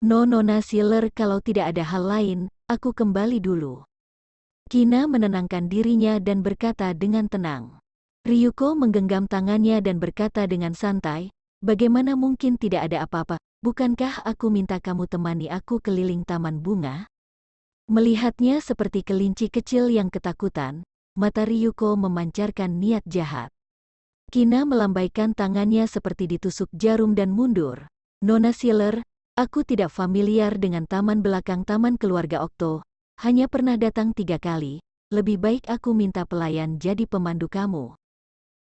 No Nona Sealer, kalau tidak ada hal lain, aku kembali dulu. Kina menenangkan dirinya dan berkata dengan tenang. Ryuko menggenggam tangannya dan berkata dengan santai, bagaimana mungkin tidak ada apa-apa, bukankah aku minta kamu temani aku keliling taman bunga? Melihatnya seperti kelinci kecil yang ketakutan, mata Ryuko memancarkan niat jahat. Kina melambaikan tangannya seperti ditusuk jarum dan mundur. Nona Sealer, aku tidak familiar dengan taman belakang taman keluarga Okto, hanya pernah datang 3 kali, lebih baik aku minta pelayan jadi pemandu kamu.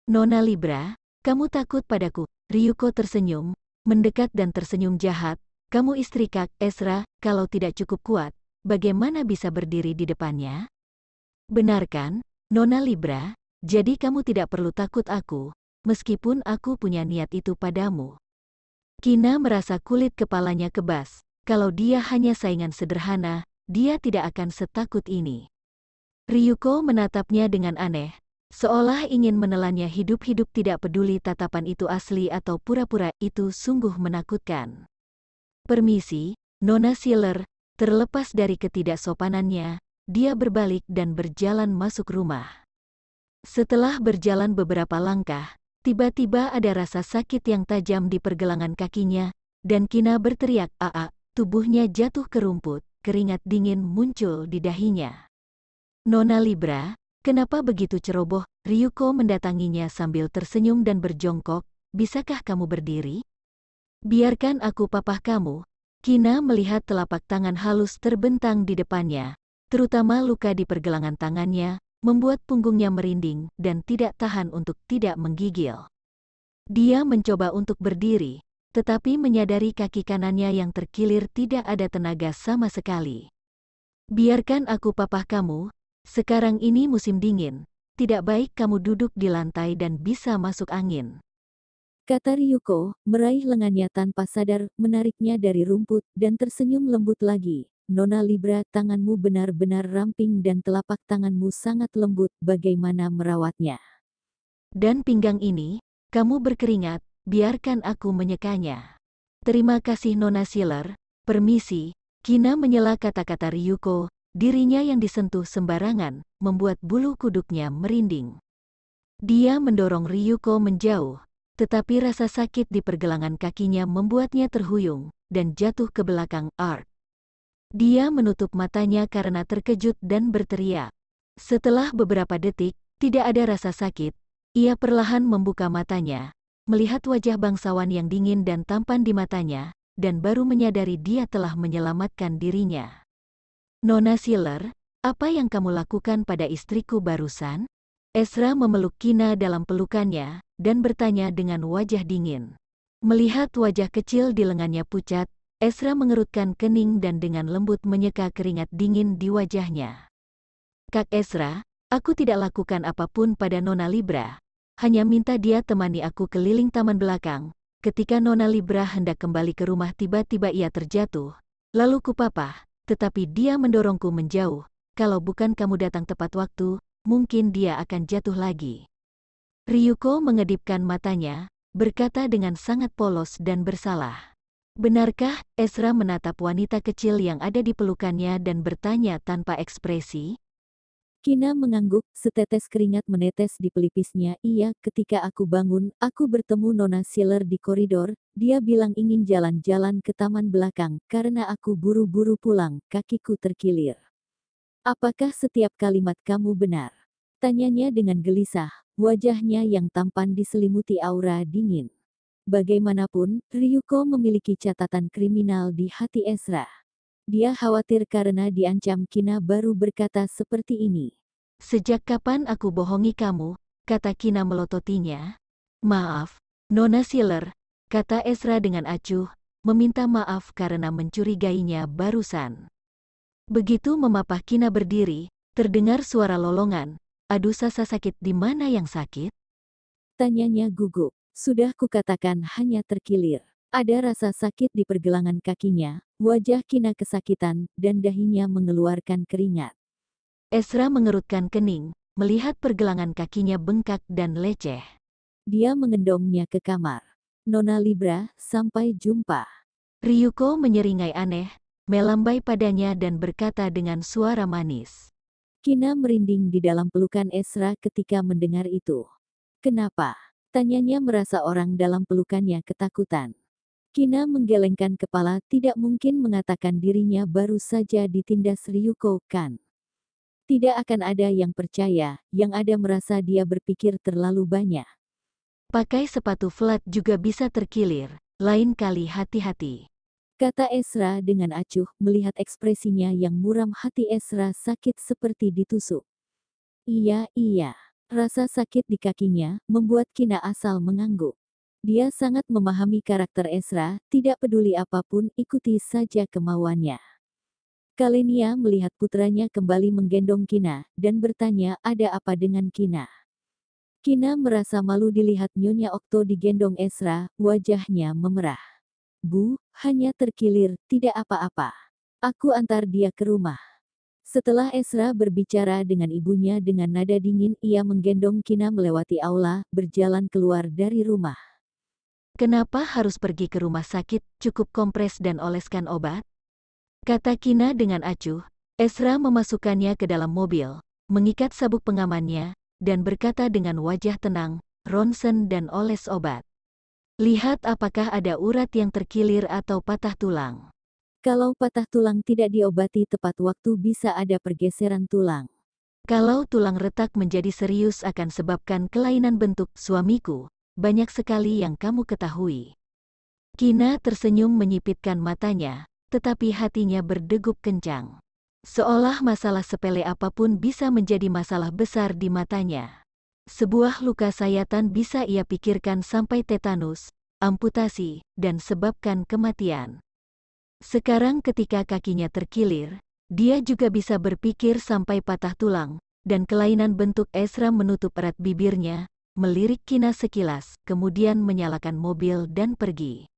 Nona Libra, kamu takut padaku? Ryuko tersenyum, mendekat dan tersenyum jahat. Kamu istri Kak Ezra, kalau tidak cukup kuat, bagaimana bisa berdiri di depannya? Benar kan, Nona Libra? Jadi kamu tidak perlu takut aku, meskipun aku punya niat itu padamu. Kina merasa kulit kepalanya kebas. Kalau dia hanya saingan sederhana, dia tidak akan setakut ini. Ryuko menatapnya dengan aneh, seolah ingin menelannya hidup-hidup. Tidak peduli tatapan itu asli atau pura-pura, itu sungguh menakutkan. Permisi, Nona Sealer. Terlepas dari ketidaksopanannya, dia berbalik dan berjalan masuk rumah. Setelah berjalan beberapa langkah, tiba-tiba ada rasa sakit yang tajam di pergelangan kakinya, dan Kina berteriak, "Aa!" Tubuhnya jatuh ke rumput, keringat dingin muncul di dahinya. Nona Libra, kenapa begitu ceroboh? Ryuko mendatanginya sambil tersenyum dan berjongkok, bisakah kamu berdiri? Biarkan aku papah kamu. Kina melihat telapak tangan halus terbentang di depannya, terutama luka di pergelangan tangannya, membuat punggungnya merinding dan tidak tahan untuk tidak menggigil. Dia mencoba untuk berdiri, tetapi menyadari kaki kanannya yang terkilir tidak ada tenaga sama sekali. Biarkan aku papah kamu, sekarang ini musim dingin, tidak baik kamu duduk di lantai dan bisa masuk angin. Kata Ryuko, meraih lengannya tanpa sadar, menariknya dari rumput, dan tersenyum lembut lagi. Nona Libra, tanganmu benar-benar ramping dan telapak tanganmu sangat lembut, bagaimana merawatnya? Dan pinggang ini, kamu berkeringat, biarkan aku menyekanya. Terima kasih Nona Sealer, permisi. Kina menyela kata-kata Ryuko, dirinya yang disentuh sembarangan, membuat bulu kuduknya merinding. Dia mendorong Ryuko menjauh, tetapi rasa sakit di pergelangan kakinya membuatnya terhuyung, dan jatuh ke belakang Art. Dia menutup matanya karena terkejut dan berteriak. Setelah beberapa detik, tidak ada rasa sakit, ia perlahan membuka matanya, melihat wajah bangsawan yang dingin dan tampan di matanya, dan baru menyadari dia telah menyelamatkan dirinya. Nona Sealer, apa yang kamu lakukan pada istriku barusan? Ezra memeluk Kina dalam pelukannya, dan bertanya dengan wajah dingin. Melihat wajah kecil di lengannya pucat, Ezra mengerutkan kening dan dengan lembut menyeka keringat dingin di wajahnya. Kak Ezra, aku tidak lakukan apapun pada Nona Libra, hanya minta dia temani aku keliling taman belakang. Ketika Nona Libra hendak kembali ke rumah tiba-tiba ia terjatuh, lalu kupapah, tetapi dia mendorongku menjauh. Kalau bukan kamu datang tepat waktu, mungkin dia akan jatuh lagi. Ryuko mengedipkan matanya, berkata dengan sangat polos dan bersalah. Benarkah? Ezra menatap wanita kecil yang ada di pelukannya dan bertanya tanpa ekspresi. Kina mengangguk, setetes keringat menetes di pelipisnya. Iya, ketika aku bangun, aku bertemu Nona Sealer di koridor. Dia bilang ingin jalan-jalan ke taman belakang, karena aku buru-buru pulang, kakiku terkilir. Apakah setiap kalimat kamu benar? Tanyanya dengan gelisah, wajahnya yang tampan diselimuti aura dingin. Bagaimanapun, Ryuko memiliki catatan kriminal di hati Ezra. Dia khawatir karena diancam. Kina baru berkata seperti ini. Sejak kapan aku bohongi kamu? Kata Kina melototinya. Maaf, Nona Sealer, kata Ezra dengan acuh, meminta maaf karena mencurigainya barusan. Begitu memapah Kina berdiri, terdengar suara lolongan. Aduh, sasa sakit, di mana yang sakit? Tanyanya gugup. Sudah kukatakan hanya terkilir. Ada rasa sakit di pergelangan kakinya, wajah Kina kesakitan, dan dahinya mengeluarkan keringat. Ezra mengerutkan kening, melihat pergelangan kakinya bengkak dan leceh. Dia mengendongnya ke kamar. Nona Libra, sampai jumpa. Ryuko menyeringai aneh, melambai padanya dan berkata dengan suara manis. Kina merinding di dalam pelukan Ezra ketika mendengar itu. Kenapa? Tanyanya merasa orang dalam pelukannya ketakutan. Kina menggelengkan kepala, tidak mungkin mengatakan dirinya baru saja ditindas Ryuko, kan? Tidak akan ada yang percaya, yang ada merasa dia berpikir terlalu banyak. Pakai sepatu flat juga bisa terkilir, lain kali hati-hati. Kata Ezra dengan acuh, melihat ekspresinya yang muram. Hati Ezra sakit seperti ditusuk. Iya, rasa sakit di kakinya, membuat Kina asal mengangguk. Dia sangat memahami karakter Ezra, tidak peduli apapun, ikuti saja kemauannya. Kalenia melihat putranya kembali menggendong Kina, dan bertanya, ada apa dengan Kina? Kina merasa malu dilihat Nyonya Okto digendong Ezra, wajahnya memerah. Bu, hanya terkilir, tidak apa-apa. Aku antar dia ke rumah. Setelah Ezra berbicara dengan ibunya dengan nada dingin, ia menggendong Kina melewati aula, berjalan keluar dari rumah. Kenapa harus pergi ke rumah sakit, cukup kompres dan oleskan obat? Kata Kina dengan acuh. Ezra memasukkannya ke dalam mobil, mengikat sabuk pengamannya, dan berkata dengan wajah tenang, ronsen dan oles obat. Lihat apakah ada urat yang terkilir atau patah tulang. Kalau patah tulang tidak diobati tepat waktu bisa ada pergeseran tulang. Kalau tulang retak menjadi serius akan sebabkan kelainan bentuk, suamiku, banyak sekali yang kamu ketahui. Kina tersenyum menyipitkan matanya, tetapi hatinya berdegup kencang. Seolah masalah sepele apapun bisa menjadi masalah besar di matanya. Sebuah luka sayatan bisa ia pikirkan sampai tetanus, amputasi, dan sebabkan kematian. Sekarang ketika kakinya terkilir, dia juga bisa berpikir sampai patah tulang, dan kelainan bentuk. Ezra menutup erat bibirnya, melirik Kina sekilas, kemudian menyalakan mobil dan pergi.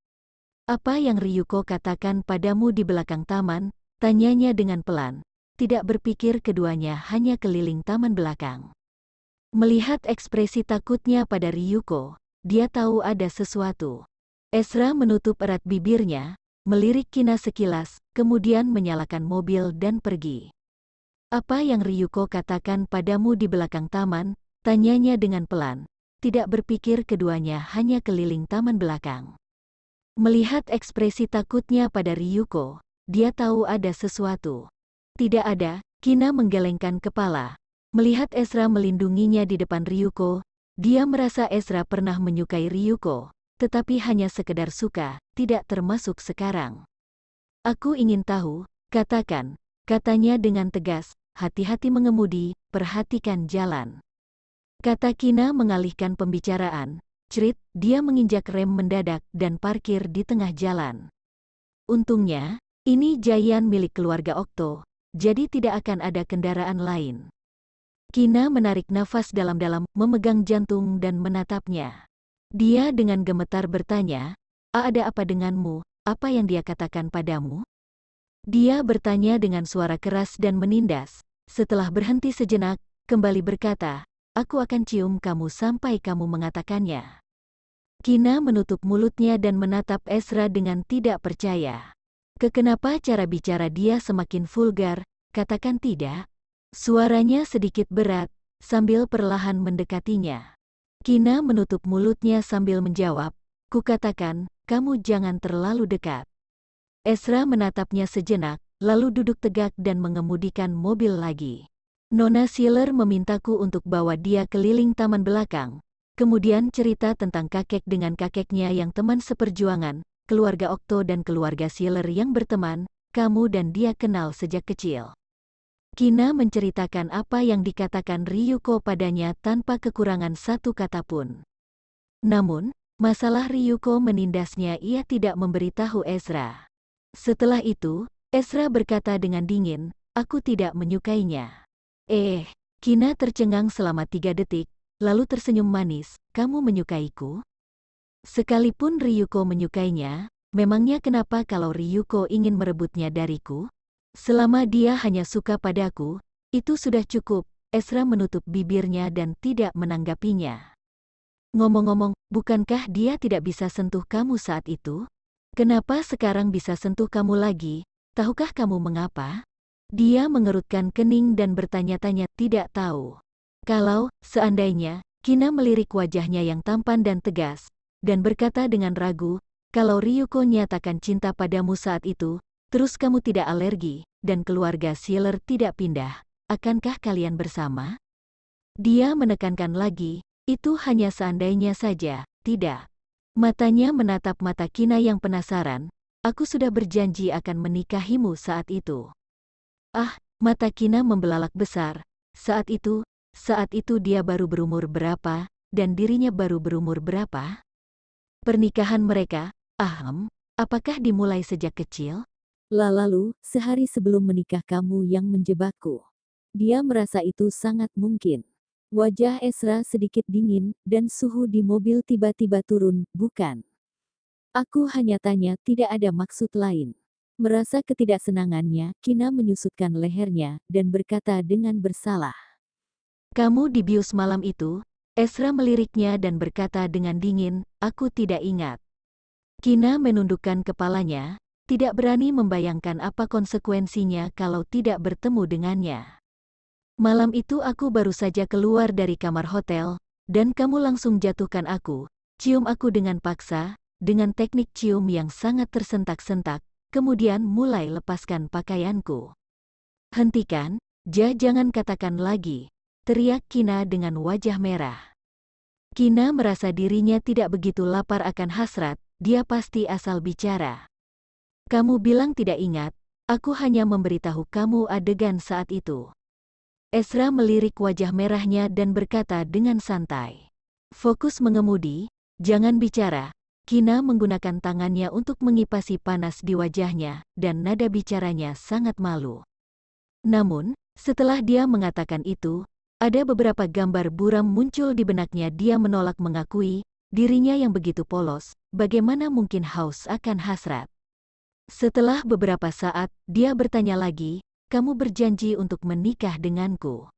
Apa yang Ryuko katakan padamu di belakang taman? Tanyanya dengan pelan, tidak berpikir keduanya hanya keliling taman belakang. Melihat ekspresi takutnya pada Ryuko, dia tahu ada sesuatu. Ezra menutup erat bibirnya, melirik Kina sekilas, kemudian menyalakan mobil dan pergi. Apa yang Ryuko katakan padamu di belakang taman? Tanyanya dengan pelan, tidak berpikir keduanya hanya keliling taman belakang. Melihat ekspresi takutnya pada Ryuko, dia tahu ada sesuatu. Tidak ada, Kina menggelengkan kepala. Melihat Ezra melindunginya di depan Ryuko, dia merasa Ezra pernah menyukai Ryuko, tetapi hanya sekedar suka, tidak termasuk sekarang. Aku ingin tahu, katakan, katanya dengan tegas, hati-hati mengemudi, perhatikan jalan. Kata Kina mengalihkan pembicaraan. Cerit, dia menginjak rem mendadak dan parkir di tengah jalan. Untungnya, ini Giant milik keluarga Okto, jadi tidak akan ada kendaraan lain. Kina menarik nafas dalam-dalam, memegang jantung dan menatapnya. Dia dengan gemetar bertanya, ada apa denganmu? Apa yang dia katakan padamu? Dia bertanya dengan suara keras dan menindas. Setelah berhenti sejenak, kembali berkata, aku akan cium kamu sampai kamu mengatakannya. Kina menutup mulutnya dan menatap Ezra dengan tidak percaya. Kenapa cara bicara dia semakin vulgar? Katakan tidak. Suaranya sedikit berat, sambil perlahan mendekatinya. Kina menutup mulutnya sambil menjawab, kukatakan, kamu jangan terlalu dekat. Ezra menatapnya sejenak, lalu duduk tegak dan mengemudikan mobil lagi. Nona Sealer memintaku untuk bawa dia keliling taman belakang, kemudian cerita tentang kakek dengan kakeknya yang teman seperjuangan, keluarga Okto dan keluarga Sealer yang berteman, kamu dan dia kenal sejak kecil. Kina menceritakan apa yang dikatakan Ryuko padanya tanpa kekurangan satu kata pun. Namun, masalah Ryuko menindasnya, ia tidak memberitahu Ezra. Setelah itu, Ezra berkata dengan dingin, aku tidak menyukainya. Kina tercengang selama 3 detik, lalu tersenyum manis, kamu menyukaiku? Sekalipun Ryuko menyukainya, memangnya kenapa kalau Ryuko ingin merebutnya dariku? Selama dia hanya suka padaku, itu sudah cukup. Ezra menutup bibirnya dan tidak menanggapinya. Ngomong-ngomong, bukankah dia tidak bisa sentuh kamu saat itu? Kenapa sekarang bisa sentuh kamu lagi? Tahukah kamu mengapa? Dia mengerutkan kening dan bertanya-tanya tidak tahu. Kalau, seandainya, Kina melirik wajahnya yang tampan dan tegas, dan berkata dengan ragu, kalau Ryuko nyatakan cinta padamu saat itu, terus kamu tidak alergi, dan keluarga Sealer tidak pindah, akankah kalian bersama? Dia menekankan lagi, itu hanya seandainya saja, tidak. Matanya menatap mata Kina yang penasaran, aku sudah berjanji akan menikahimu saat itu. Ah, mata Kina membelalak besar, saat itu dia baru berumur berapa, dan dirinya baru berumur berapa? Pernikahan mereka, apakah dimulai sejak kecil? Lalu, sehari sebelum menikah kamu yang menjebakku. Dia merasa itu sangat mungkin. Wajah Ezra sedikit dingin, dan suhu di mobil tiba-tiba turun, bukan? Aku hanya tanya, tidak ada maksud lain. Merasa ketidaksenangannya, Kina menyusutkan lehernya, dan berkata dengan bersalah. Kamu dibius malam itu? Ezra meliriknya dan berkata dengan dingin, aku tidak ingat. Kina menundukkan kepalanya, tidak berani membayangkan apa konsekuensinya kalau tidak bertemu dengannya. Malam itu aku baru saja keluar dari kamar hotel, dan kamu langsung jatuhkan aku, cium aku dengan paksa, dengan teknik cium yang sangat tersentak-sentak, kemudian mulai lepaskan pakaianku. Hentikan, jangan katakan lagi, teriak Kina dengan wajah merah. Kina merasa dirinya tidak begitu lapar akan hasrat, dia pasti asal bicara. Kamu bilang tidak ingat, aku hanya memberitahu kamu adegan saat itu. Ezra melirik wajah merahnya dan berkata dengan santai. Fokus mengemudi, jangan bicara. Kina menggunakan tangannya untuk mengipasi panas di wajahnya, dan nada bicaranya sangat malu. Namun, setelah dia mengatakan itu, ada beberapa gambar buram muncul di benaknya. Dia menolak mengakui, dirinya yang begitu polos, bagaimana mungkin haus akan hasrat. Setelah beberapa saat, dia bertanya lagi, kamu berjanji untuk menikah denganku.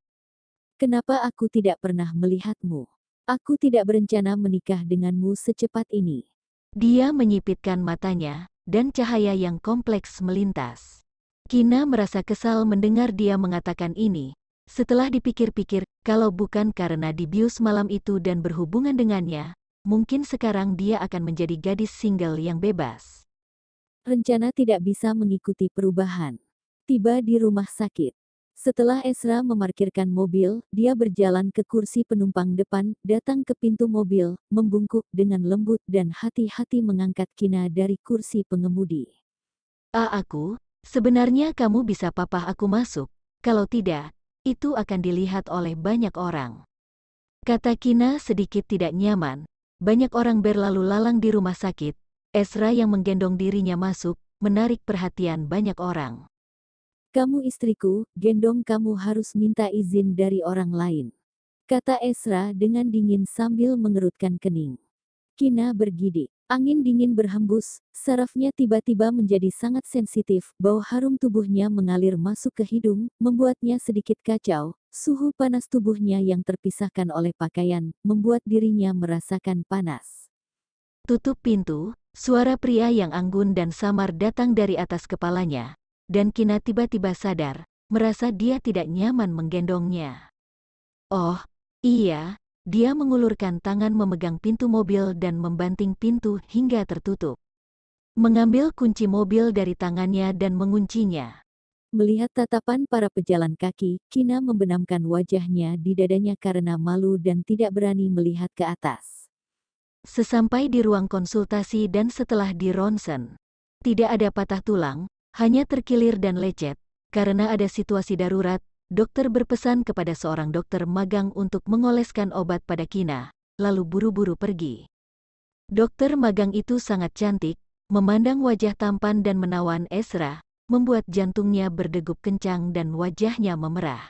Kenapa aku tidak pernah melihatmu? Aku tidak berencana menikah denganmu secepat ini. Dia menyipitkan matanya, dan cahaya yang kompleks melintas. Kina merasa kesal mendengar dia mengatakan ini. Setelah dipikir-pikir, kalau bukan karena dibius malam itu dan berhubungan dengannya, mungkin sekarang dia akan menjadi gadis single yang bebas. Rencana tidak bisa mengikuti perubahan. Tiba di rumah sakit. Setelah Ezra memarkirkan mobil, dia berjalan ke kursi penumpang depan, datang ke pintu mobil, membungkuk dengan lembut dan hati-hati mengangkat Kina dari kursi pengemudi. Sebenarnya kamu bisa papah aku masuk, kalau tidak, itu akan dilihat oleh banyak orang. Kata Kina sedikit tidak nyaman, banyak orang berlalu lalang di rumah sakit, Ezra yang menggendong dirinya masuk, menarik perhatian banyak orang. Kamu istriku, gendong kamu harus minta izin dari orang lain. Kata Ezra dengan dingin sambil mengerutkan kening. Kina bergidik. Angin dingin berhembus, sarafnya tiba-tiba menjadi sangat sensitif, bau harum tubuhnya mengalir masuk ke hidung, membuatnya sedikit kacau, suhu panas tubuhnya yang terpisahkan oleh pakaian, membuat dirinya merasakan panas. Tutup pintu, suara pria yang anggun dan samar datang dari atas kepalanya. Dan Kina tiba-tiba sadar, merasa dia tidak nyaman menggendongnya. Oh, iya, dia mengulurkan tangan memegang pintu mobil dan membanting pintu hingga tertutup. Mengambil kunci mobil dari tangannya dan menguncinya. Melihat tatapan para pejalan kaki, Kina membenamkan wajahnya di dadanya karena malu dan tidak berani melihat ke atas. Sesampai di ruang konsultasi dan setelah di ronsen, tidak ada patah tulang, hanya terkilir dan lecet. Karena ada situasi darurat, dokter berpesan kepada seorang dokter magang untuk mengoleskan obat pada Kina, lalu buru-buru pergi. Dokter magang itu sangat cantik, memandang wajah tampan dan menawan Ezra, membuat jantungnya berdegup kencang dan wajahnya memerah.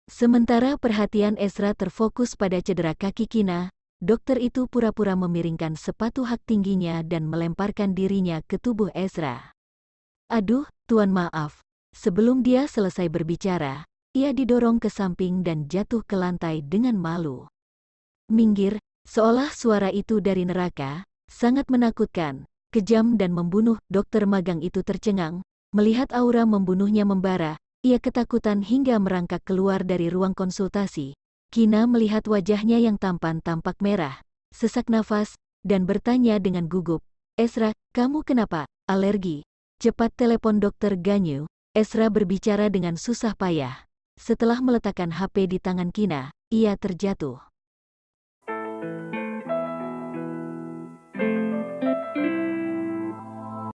Sementara perhatian Ezra terfokus pada cedera kaki Kina, dokter itu pura-pura memiringkan sepatu hak tingginya dan melemparkan dirinya ke tubuh Ezra. Aduh, tuan maaf. Sebelum dia selesai berbicara, ia didorong ke samping dan jatuh ke lantai dengan malu. Minggir, seolah suara itu dari neraka, sangat menakutkan. kejam dan membunuh. Dokter magang itu tercengang, melihat aura membunuhnya membara. Ia ketakutan hingga merangkak keluar dari ruang konsultasi. Kina melihat wajahnya yang tampan tampak merah, sesak nafas, dan bertanya dengan gugup, "Ezra, kamu kenapa? Alergi?" "Cepat telepon dokter Ganyu." Ezra berbicara dengan susah payah. Setelah meletakkan HP di tangan Kina, ia terjatuh.